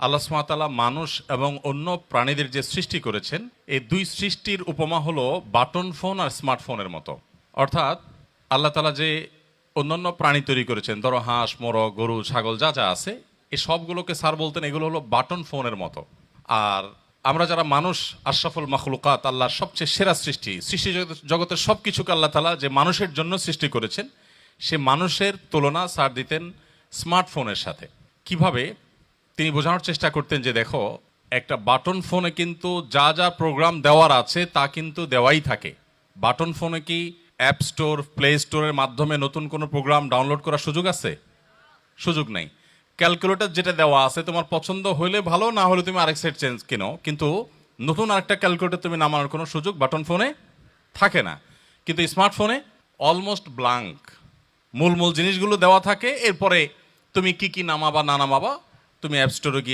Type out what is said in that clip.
আল্লাহ সুবহানাহু ওয়া তাআলা মানুষ এবং অন্য প্রাণীদের যে সৃষ্টি করেছেন, এই দুই সৃষ্টির উপমা হলো বাটন ফোন আর স্মার্টফোনের মতো। অর্থাৎ আল্লাহ তাআলা যে অন্যান্য প্রাণী তৈরি করেছেন, ধরো হাঁস, মোরগ, গরু, ছাগল যা যা আছে, এই সবগুলোকে স্যার বলতেন এগুলো হলো বাটন ফোনের মতো। আর আমরা যারা মানুষ, আশরাফুল মাখলুকাত, আল্লাহর সবচেয়ে সেরা সৃষ্টি, সৃষ্টি জগতের সব কিছুকে আল্লাহ তাআলা যে মানুষের জন্য সৃষ্টি করেছেন, সে মানুষের তুলনা স্যার দিতেন স্মার্টফোনের সাথে। কিভাবে তিনি বোঝানোর চেষ্টা করতেন যে দেখো, একটা বাটন ফোনে কিন্তু যা যা প্রোগ্রাম দেওয়ার আছে তা কিন্তু দেওয়াই থাকে। বাটন ফোনে কি অ্যাপ স্টোর, প্লে স্টোরের মাধ্যমে নতুন কোনো প্রোগ্রাম ডাউনলোড করার সুযোগ আছে? সুযোগ নেই। ক্যালকুলেটর যেটা দেওয়া আছে, তোমার পছন্দ হলে ভালো, না হলে তুমি আরেক সেট চেঞ্জ কিনো, কিন্তু নতুন আরেকটা ক্যালকুলেটর তুমি নামানোর কোনো সুযোগ বাটন ফোনে থাকে না। কিন্তু স্মার্টফোনে অলমোস্ট ব্ল্যাঙ্ক, মূল মূল জিনিসগুলো দেওয়া থাকে। এরপরে তুমি কি কি নামাবা না নামাবা, তুমি অ্যাপ স্টোরে গিয়ে